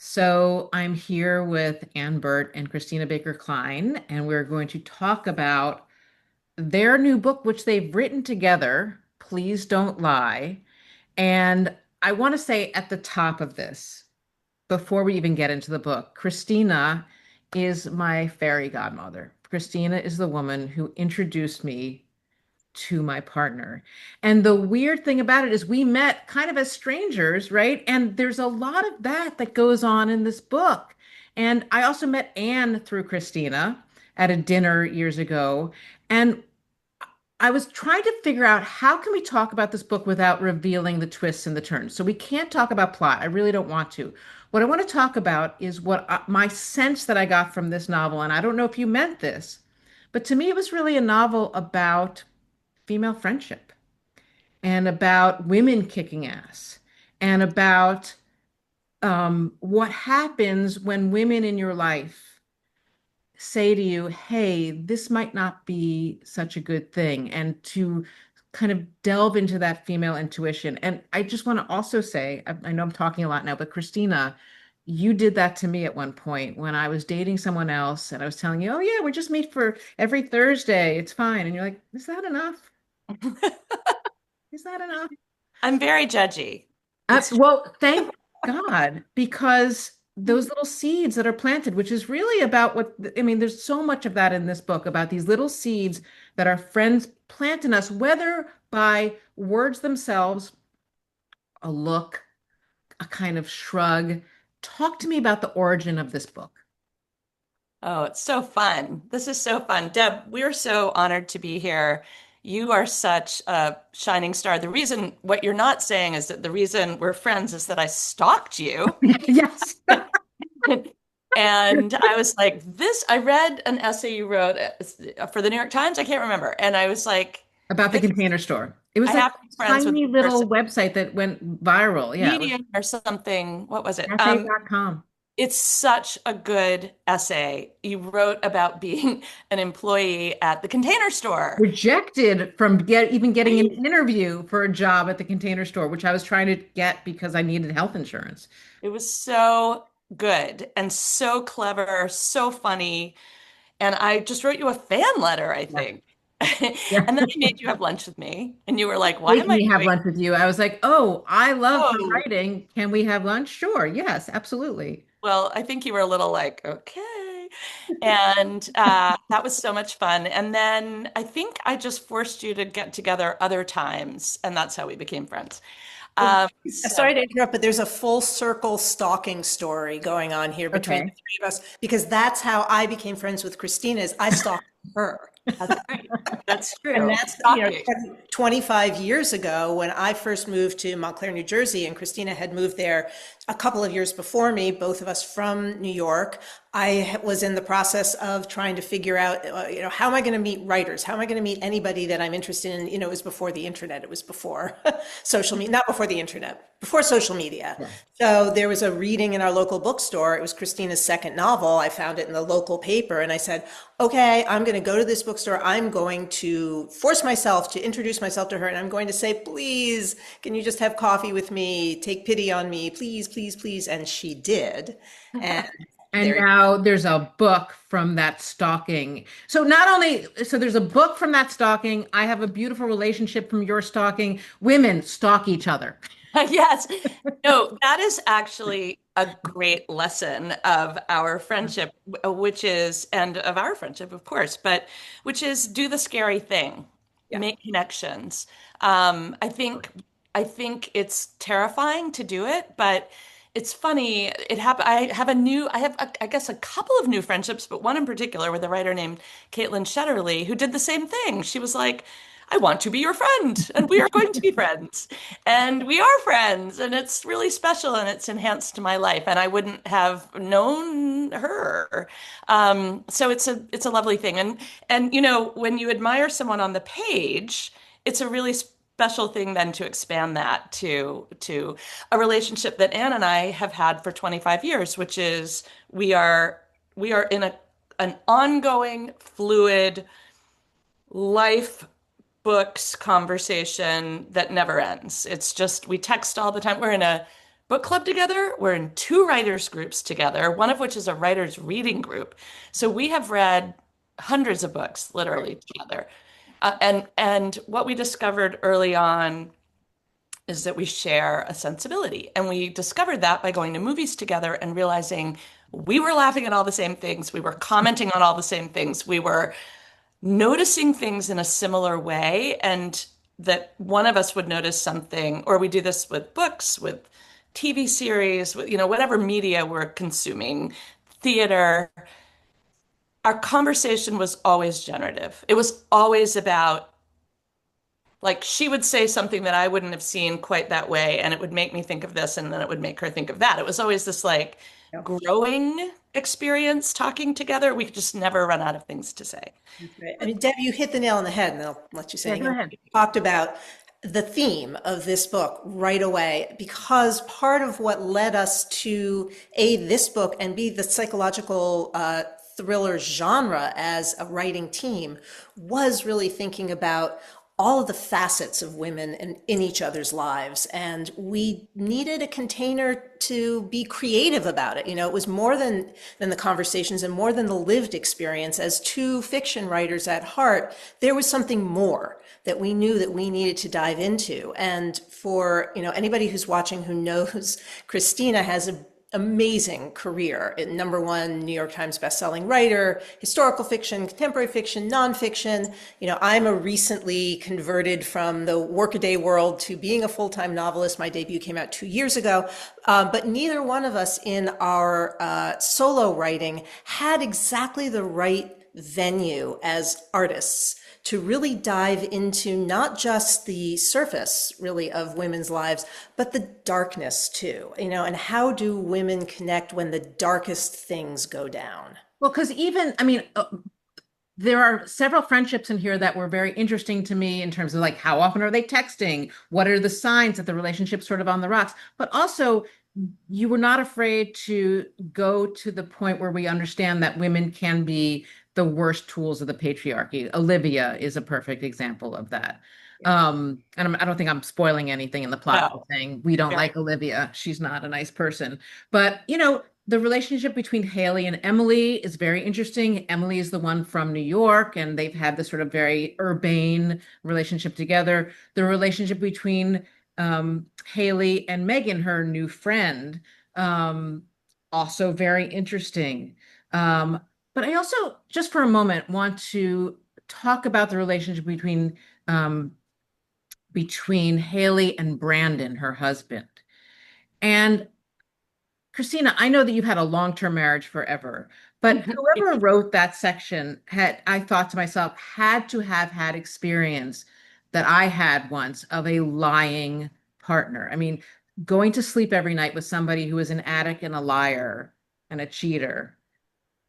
So I'm here with Burt and Christina Baker Kline, and we're going to talk about their new book, which they've written together, Please Don't Lie. And I want to say at the top of this, before we even get into the book, Christina is my fairy godmother. Christina is the woman who introduced me to my partner. And the weird thing about it is we met kind of as strangers, right? And there's a lot of that goes on in this book. And I also met Anne through Christina at a dinner years ago. And I was trying to figure out how can we talk about this book without revealing the twists and the turns. So we can't talk about plot. I really don't want to. What I want to talk about is what my sense that I got from this novel. And I don't know if you meant this, but to me, it was really a novel about female friendship and about women kicking ass and about what happens when women in your life say to you, hey, this might not be such a good thing, and to kind of delve into that female intuition. And I just want to also say, I know I'm talking a lot now, but Christina, you did that to me at one point when I was dating someone else and I was telling you, oh, yeah, we just meet for every Thursday. It's fine. And you're like, is that enough? Is that enough? I'm very judgy. It's Well, thank God, because those little seeds that are planted, which is really about what I mean, there's so much of that in this book about these little seeds that our friends plant in us, whether by words themselves, a look, a kind of shrug. Talk to me about the origin of this book. it's so fun. This is so fun. Deb, we're so honored to be here. You are such a shining star. The reason what you're not saying is that the reason we're friends is that I stalked you. Yes. And I was like, I read an essay you wrote for the New York Times. I can't remember. And I was like, About the this, Container Store. It I was like have to be a friends with tiny this little person. website that went viral. Yeah, it was Medium or something. What was it? cafe.com. It's such a good essay. You wrote about being an employee at the Container Store. Rejected from even getting an Right? interview for a job at the Container Store, which I was trying to get because I needed health insurance. It was so good and so clever, so funny. And I just wrote you a fan letter, I Yeah. think. Yeah. And then I made you have lunch with me. And you were like, why Make am I me have doing? lunch with you. I was like, oh, I love her Oh, writing. Can we have lunch? Sure. Yes, absolutely. well, I think you were a little like, okay. And that was so much fun. And then I think I just forced you to get together other times. And that's how we became friends. Well, So sorry to interrupt, but there's a full circle stalking story going on here between the Okay. three of us because that's how I became friends with Christina is I stalked her. that's right. That's And true. that's, Shocking. 25 years ago when I first moved to Montclair, New Jersey, and Christina had moved there a couple of years before me, both of us from New York. I was in the process of trying to figure out, how am I going to meet writers? How am I going to meet anybody that I'm interested in? It was before the internet. It was before social media, not before the internet, before social media. Yeah. So there was a reading in our local bookstore. It was Christina's second novel. I found it in the local paper and I said, okay, I'm going to go to this bookstore. I'm going to force myself to introduce myself to her and I'm going to say, please, can you just have coffee with me? Take pity on me, please, please, please. And she did. And And there, now there's a book from that stalking. So not only, so there's a book from that stalking. I have a beautiful relationship from your stalking. Women stalk each other. Yes. No, that is actually a great lesson of our friendship, which is, and of our friendship, of course, but which is do the scary thing, yeah. make connections. I think it's terrifying to do it, but it's funny. I guess a couple of new friendships, but one in particular with a writer named Caitlin Shetterly, who did the same thing. She was like, I want to be your friend, and we are going to be friends. And we are friends, and it's really special, and it's enhanced my life, and I wouldn't have known her. So it's a lovely thing, and when you admire someone on the page, it's a really special thing then to expand that to a relationship that Anne and I have had for 25 years, which is we are in an ongoing, fluid life books conversation that never ends. It's just we text all the time. We're in a book club together. We're in two writers groups together, one of which is a writers reading group. So we have read hundreds of books Right. literally together. And what we discovered early on is that we share a sensibility. And we discovered that by going to movies together and realizing we were laughing at all the same things. We were commenting on all the same things. We were noticing things in a similar way, and that one of us would notice something, or we do this with books, with TV series, with, whatever media we're consuming, theater. Our conversation was always generative. It was always about, like, she would say something that I wouldn't have seen quite that way, and it would make me think of this, and then it would make her think of that. It was always this like Yeah, growing experience talking together. We could just never run out of things to say. that's right. I mean, Deb, you hit the nail on the head, and I'll let you say Yeah, it go again. ahead. You talked about the theme of this book right away, because part of what led us to A, this book, and B, the psychological thriller genre as a writing team was really thinking about all of the facets of women in each other's lives. And we needed a container to be creative about it. It was more than the conversations and more than the lived experience. As two fiction writers at heart, there was something more that we knew that we needed to dive into. And for, anybody who's watching who knows, Christina has a amazing career. Number one New York Times bestselling writer, historical fiction, contemporary fiction, nonfiction. I'm a recently converted from the workaday world to being a full-time novelist. My debut came out 2 years ago. But neither one of us in our solo writing had exactly the right venue as artists to really dive into not just the surface really of women's lives, but the darkness too, and how do women connect when the darkest things go down? Well, because even, I mean, there are several friendships in here that were very interesting to me in terms of like how often are they texting? What are the signs that the relationship's sort of on the rocks? But also, you were not afraid to go to the point where we understand that women can be the worst tools of the patriarchy. Olivia is a perfect example of that. And I don't think I'm spoiling anything in the plot by No. saying we don't Very. like Olivia. She's not a nice person. But, the relationship between Haley and Emily is very interesting. Emily is the one from New York, and they've had this sort of very urbane relationship together. The relationship between Haley and Megan, her new friend, um, also very interesting. But I also, just for a moment, want to talk about the relationship um, between Haley and Brandon, her husband. And Christina, I know that you've had a long-term marriage forever, but whoever wrote that section had, I thought to myself, had to have had experience that I had once of a lying partner. I mean, going to sleep every night with somebody who is an addict and a liar and a cheater.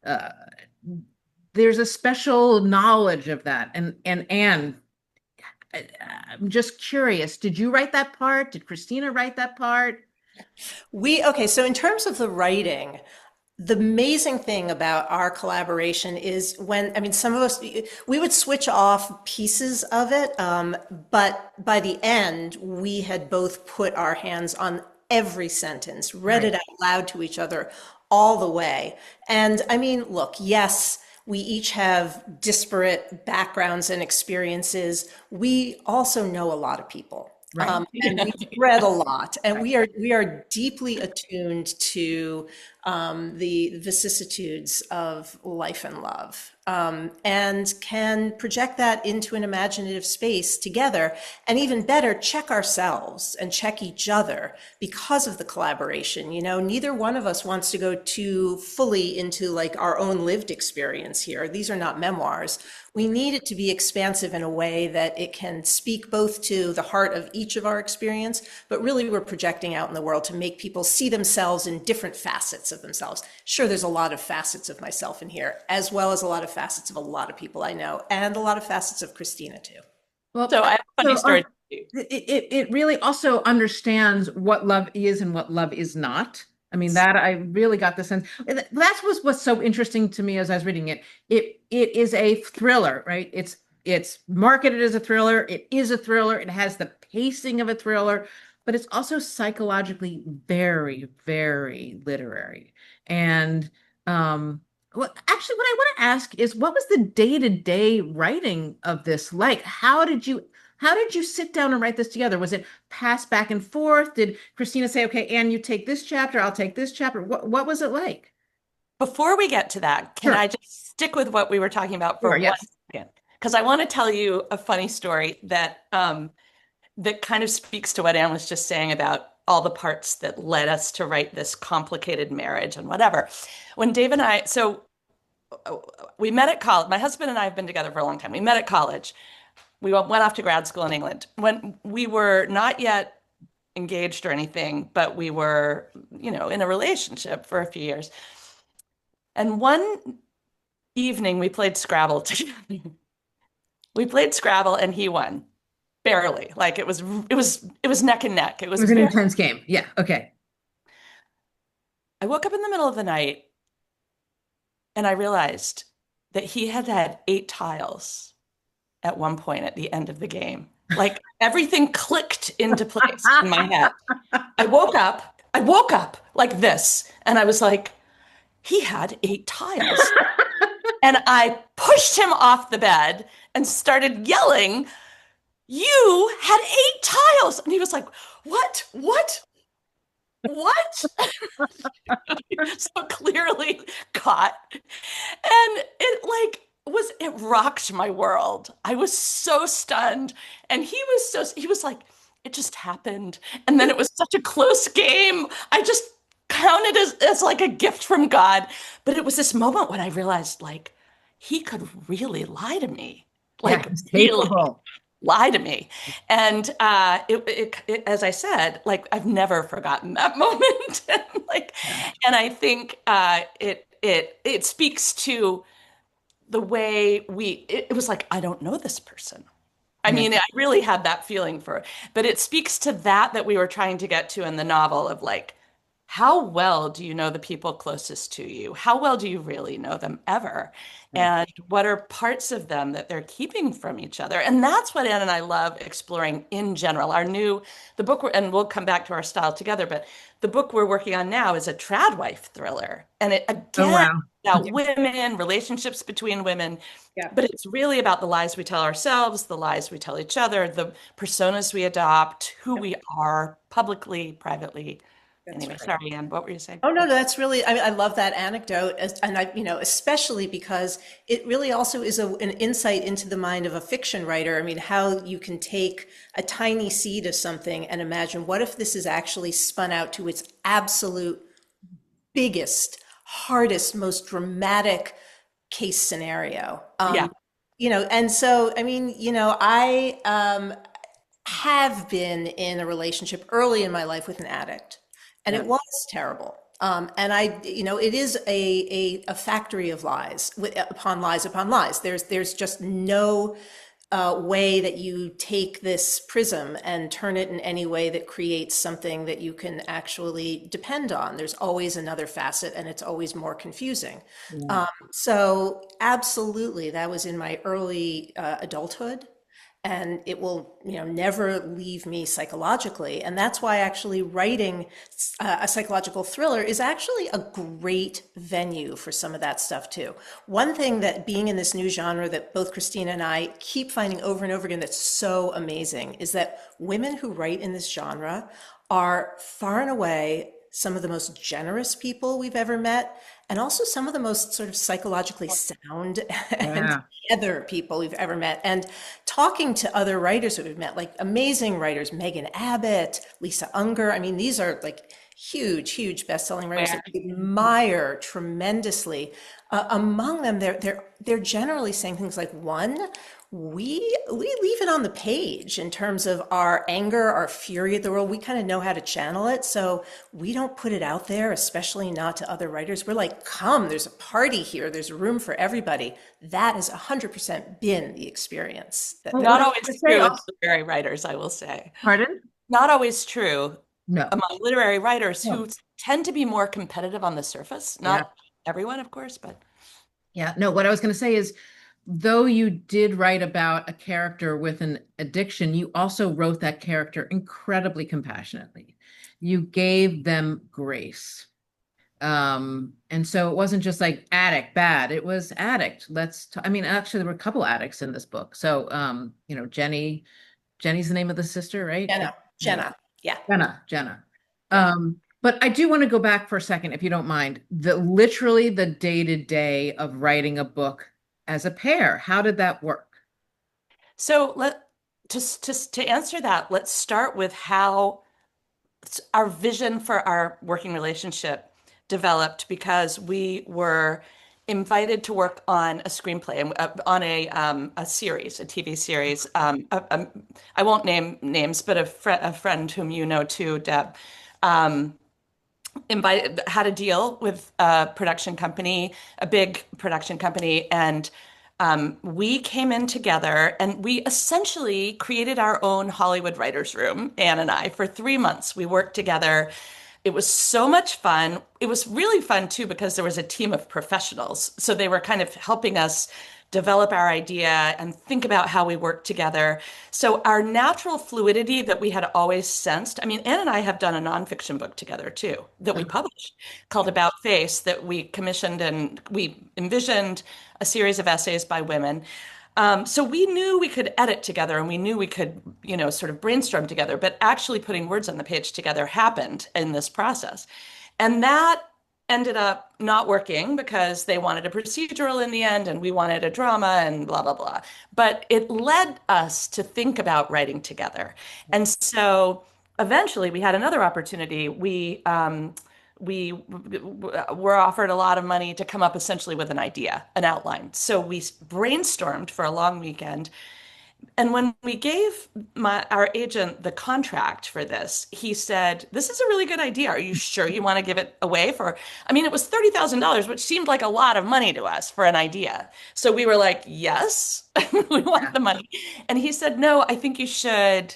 Uh, there's a special knowledge of that. And I'm just curious, did you write that part? Did Christina write that part? Okay, so in terms of the writing, the amazing thing about our collaboration is I mean, some of us, we would switch off pieces of it, but by the end, we had both put our hands on every sentence, read Right. it out loud to each other all the way. And I mean, look, yes, we each have disparate backgrounds and experiences. We also know a lot of people. Right. And we've read a lot, and we are deeply attuned to the vicissitudes of life and love, and can project that into an imaginative space together. And even better, check ourselves and check each other because of the collaboration. Neither one of us wants to go too fully into like our own lived experience here. These are not memoirs. We need it to be expansive in a way that it can speak both to the heart of each of our experience, but really we're projecting out in the world to make people see themselves in different facets of themselves. Sure, there's a lot of facets of myself in here, as well as a lot of facets of a lot of people I know, and a lot of facets of Christina too. Well, So I have a funny so story. Too. it really also understands what love is and what love is not. I mean, that I really got the sense. That was what's so interesting to me as I was reading it. It is a thriller, right? It's marketed as a thriller. It is a thriller. It has the pacing of a thriller, but it's also psychologically very, very literary. And well, actually, what I want to ask is, what was the day-to-day writing of this like? How did you sit down and write this together? Was it passed back and forth? Did Christina say, "Okay, Anne, you take this chapter, I'll take this chapter"? What was it like? Before we get to that, can I Sure. just stick with what we were talking about for Sure, one yes. second? Because I want to tell you a funny story that kind of speaks to what Anne was just saying about all the parts that led us to write this complicated marriage and whatever. When Dave and I, so we met at college. My husband and I have been together for a long time. We met at college. We went off to grad school in England when we were not yet engaged or anything, but we were, in a relationship for a few years. And one evening we played Scrabble together. We played Scrabble and he won. Barely. Like it was neck and neck. It It was was an very intense game. Yeah, okay. I woke up in the middle of the night and I realized that he had had 8 tiles at one point at the end of the game. Like everything clicked into place in my head. I woke up like this, and I was like, he had 8 tiles. And I pushed him off the bed and started yelling, "You had 8 tiles." And he was like, "What? What? What?" So clearly caught. And it rocked my world. I was so stunned. And he was like, "It just happened." And then it was such a close game. I just counted as like a gift from God. But it was this moment when I realized like he could really lie to me. Yeah, Like it's really capable. lie to me. And as I said, like I've never forgotten that moment. And like, Yeah. and I think it speaks to the way it was like, I don't know this person. I Yeah. mean, I really had that feeling for it, but it speaks to that we were trying to get to in the novel of like, how well do you know the people closest to you? How well do you really know them ever? Yeah. And what are parts of them that they're keeping from each other? And that's what Anne and I love exploring in general. The book, and we'll come back to our style together, but the book we're working on now is a tradwife thriller. And it, Oh, again, wow. about women, relationships between women, Yeah. but it's really about the lies we tell ourselves, the lies we tell each other, the personas we adopt, who Yep. we are publicly, privately. That's Anyway, right. sorry, Anne, what were you saying? Oh no, no, that's really, I love that anecdote. And especially because it really also is an insight into the mind of a fiction writer. I mean, how you can take a tiny seed of something and imagine what if this is actually spun out to its absolute biggest, hardest, most dramatic case scenario. Yeah, And so, I mean, I have been in a relationship early in my life with an addict, and Yeah. it was terrible. And it is a factory of lies, upon lies upon lies. There's just no way that you take this prism and turn it in any way that creates something that you can actually depend on. There's always another facet, and it's always more confusing. Yeah. So absolutely, that was in my early adulthood, and it will, never leave me psychologically. And that's why actually writing a psychological thriller is actually a great venue for some of that stuff too. One thing that being in this new genre that both Christina and I keep finding over and over again that's so amazing is that women who write in this genre are far and away some of the most generous people we've ever met, and also some of the most sort of psychologically sound and Yeah. together people we've ever met. And talking to other writers that we've met, like amazing writers, Megan Abbott, Lisa Unger. I mean, these are like huge, huge best-selling writers that where we admire tremendously. Among them, they're generally saying things like, one, we leave it on the page in terms of our anger, our fury at the world. We kind of know how to channel it, so we don't put it out there, especially not to other writers. We're like, come, there's a party here, there's room for everybody. That has 100% been the experience Well, that what not I was always going to say true with also, literary writers, I will say. pardon? Not always true No. among literary writers No. who tend to be more competitive on the surface. Yeah. Not everyone, of course, but Yeah. No, what I was going to say is though you did write about a character with an addiction, you also wrote that character incredibly compassionately. You gave them grace. And so it wasn't just like addict, bad. It was addict. I mean, actually, there were a couple addicts in this book. So, Jenny's the name of the sister, right? Jenna, Yeah. Jenna, yeah, Jenna. yeah. But I do want to go back for a second, if you don't mind. Literally the day-to-day of writing a book as a pair. How did that work? So to answer that, let's start with how our vision for our working relationship developed because we were invited to work on a screenplay, on a series, a TV series. I won't name names, but a friend whom you know too, Deb, um, had a deal with a production company, a big production company, and we came in together and we essentially created our own Hollywood writers' room, Anne and I, for 3 months. We worked together. It was so much fun. It was really fun too because there was a team of professionals. So they were kind of helping us develop our idea and think about how we work together. So our natural fluidity that we had always sensed. I mean, Anne and I have done a nonfiction book together too that we published called About Face that we commissioned and we envisioned a series of essays by women. So we knew we could edit together and we knew we could, sort of brainstorm together, but actually putting words on the page together happened in this process. And that ended up not working because they wanted a procedural in the end and we wanted a drama and blah, blah, blah. But it led us to think about writing together. And so eventually we had another opportunity. We were offered a lot of money to come up essentially with an idea, an outline. So we brainstormed for a long weekend. And when we gave our agent the contract for this, he said, "This is a really good idea. Are you sure you want to give it away for?" I mean, it was $30,000, which seemed like a lot of money to us for an idea. So we were like, "Yes, we want the money." And he said, "No, I think you should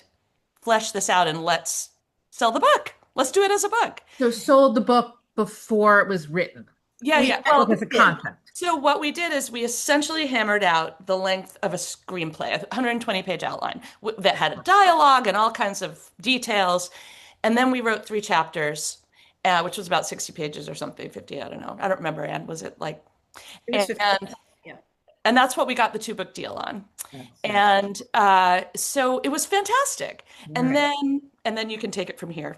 flesh this out and let's sell the book. Let's do it as a book." So sold the book before it was written. Yeah, We yeah. That book Well, as a concept. so what we did is we essentially hammered out the length of a screenplay, a 120-page outline that had a dialogue and all kinds of details. And then we wrote 3 chapters, which was about 60 pages or something, 50, I don't know. I don't remember, Anne, was it like, It was 50. and Yeah. and that's what we got the 2 book deal on. Excellent. And so it was fantastic. And Right. then you can take it from here.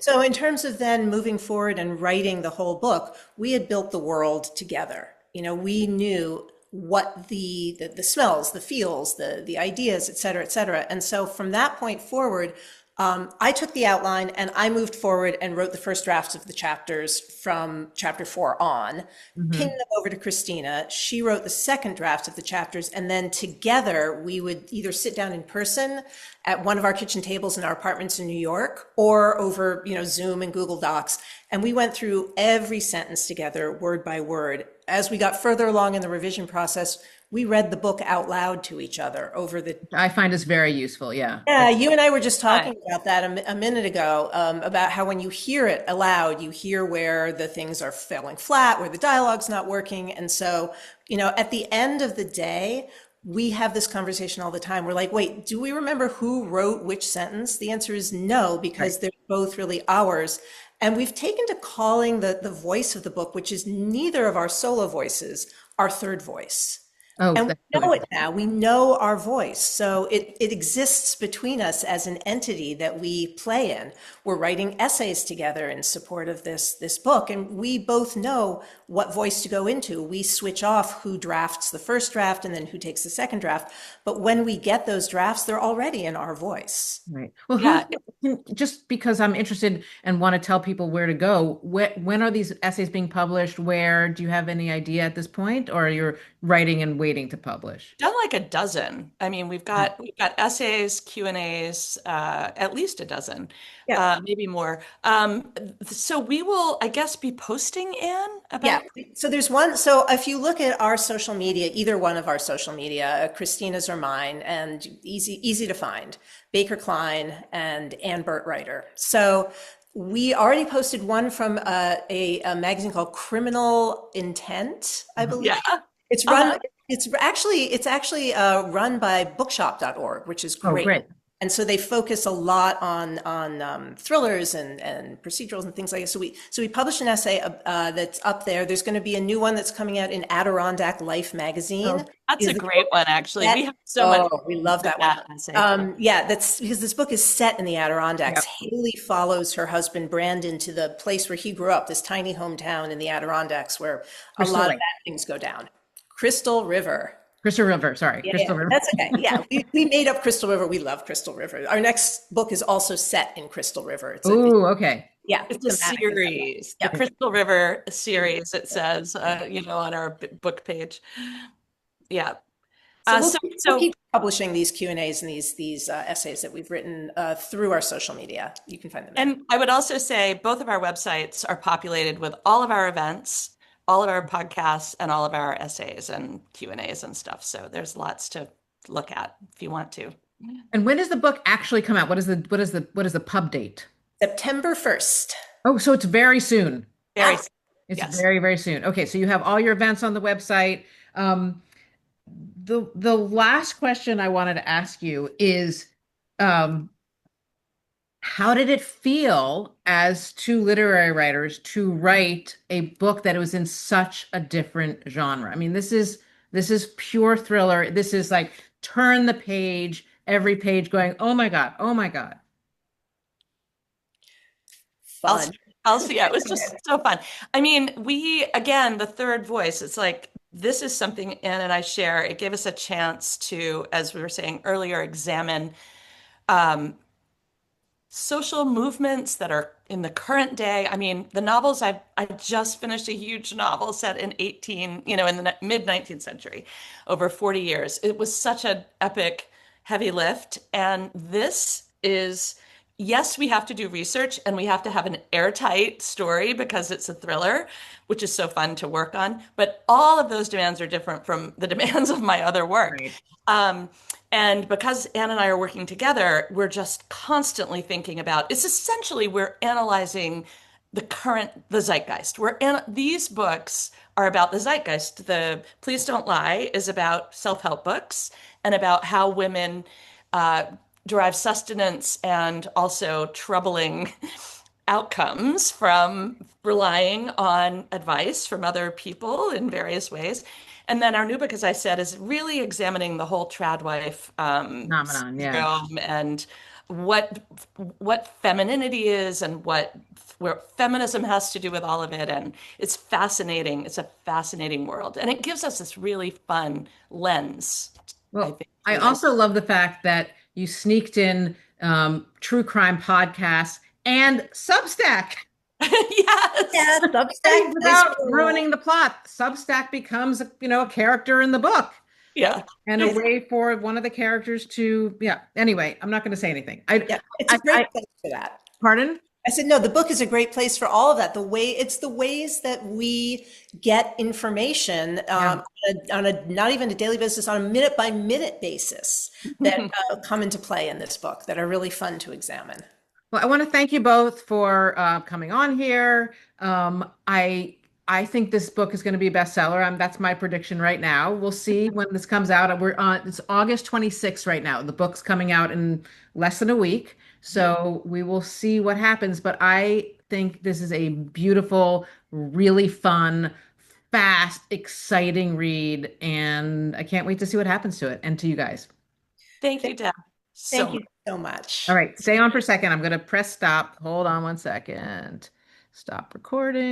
So in terms of then moving forward and writing the whole book, we had built the world together. We knew what the smells, the feels, the ideas, et cetera, et cetera. And so from that point forward, I took the outline and I moved forward and wrote the first drafts of the chapters from chapter 4 on, Mhm. pinged them over to Christina. She wrote the second draft of the chapters, and then together we would either sit down in person at one of our kitchen tables in our apartments in New York or over, Zoom and Google Docs. And we went through every sentence together, word by word. As we got further along in the revision process, we read the book out loud to each other over the. I find this very useful. Yeah. Yeah, you and I were just Right. talking about that a minute ago, about how when you hear it aloud, you hear where the things are falling flat, where the dialogue's not working. And so, at the end of the day, we have this conversation all the time. We're like, wait, do we remember who wrote which sentence? The answer is no, because Right. they're both really ours. And we've taken to calling the voice of the book, which is neither of our solo voices, our third voice. Oh, And that's we know good. it now. We know our voice. So it exists between us as an entity that we play in. We're writing essays together in support of this book, and we both know what voice to go into. We switch off who drafts the first draft and then who takes the second draft. But when we get those drafts, they're already in our voice. Right. Well, Yeah. just because I'm interested and want to tell people where to go, when are these essays being published? Where do you have any idea at this point, or you're writing and waiting to publish? Done like a dozen. I mean, we've got essays, Q&As, at least a dozen, Yeah. maybe more. So we will, I guess, be posting in Yeah. about. So there's one. So if you look at our social media, either one of our social media, Christina's or mine, and easy to find, Baker Kline and Ann Burt writer. So we already posted one from a magazine called Criminal Intent, I believe. Yeah. It's run, Uh-huh. it's actually run by bookshop.org, which is Oh, great. great. And so they focus a lot on thrillers and procedurals and things like that. So we published an essay that's up there. There's going to be a new one that's coming out in Adirondack Life magazine. Oh, That's a Because the great one, actually. set, We have so much oh, we love with that one. that essay. Yeah, that's because this book is set in the Adirondacks. yeah, Haley follows her husband Brandon to the place where he grew up, this tiny hometown in the Adirondacks where a Crystal lot of Lake. bad things go down. Crystal River. Crystal River, sorry, Yeah, yeah, Crystal River. that's okay. Yeah, we made up Crystal River. We love Crystal River. Our next book is also set in Crystal River. Ooh, okay. Yeah, It's a thematically set. series, the Yeah. Crystal River series, it says, on our book page. Yeah. So So, we'll so keep publishing these Q&As and these essays that we've written through our social media. You can find them there. And I would also say both of our websites are populated with all of our events, all of our podcasts, and all of our essays and Q&As and stuff. So there's lots to look at if you want to. And when does the book actually come out? What is the pub date? September 1st. Oh, so it's very soon. Very, Yeah. It's yes. very, very soon. Okay, so you have all your events on the website. Um, the last question I wanted to ask you is, um, how did it feel as two literary writers to write a book that was in such a different genre? I mean, this is pure thriller. This is like turn the page, every page going, oh my God, oh my God. I'll, Fun. I'll see. Yeah, it was just so fun. I mean, again, the third voice, it's like, this is something Anne and I share. It gave us a chance to, as we were saying earlier, examine um, social movements that are in the current day. I mean, the novels I just finished a huge novel set in 18, in the mid 19th century, over 40 years. It was such an epic, heavy lift. And this is, yes, we have to do research and we have to have an airtight story because it's a thriller, which is so fun to work on. But all of those demands are different from the demands of my other work. Right. Um, and because Anne and I are working together, we're just constantly thinking about, it's essentially we're analyzing the zeitgeist. These books are about the zeitgeist. The Please Don't Lie is about self-help books and about how women uh, derive sustenance and also troubling outcomes from relying on advice from other people in various ways. And then our new book, as I said, is really examining the whole tradwife Phenomenon, yeah. syndrome and what what femininity is and where feminism has to do with all of it. And it's fascinating. It's a fascinating world. And it gives us this really fun lens, I Well, think, I too. also love the fact that you sneaked in true crime podcasts and Substack. Yes. Yeah, Substack And plays without a role. ruining the plot, Substack becomes, a character in the book Yeah. and a way for one of the characters to, yeah. Anyway, I'm not going to say anything. Yeah, it's a great place for that. Pardon? I said, no, the book is a great place for all of that. It's the ways that we get information Yeah. not even a daily basis, on a minute by minute basis that come into play in this book that are really fun to examine. Well, I want to thank you both for coming on here. I think this book is going to be a bestseller. That's my prediction right now. We'll see when this comes out. It's August 26th right now. The book's coming out in less than a week. So we will see what happens. But I think this is a beautiful, really fun, fast, exciting read. And I can't wait to see what happens to it and to you guys. Thank you, Deb, so Thank much. you so much. All right, stay on for a second. I'm going to press stop. Hold on one second. Stop recording.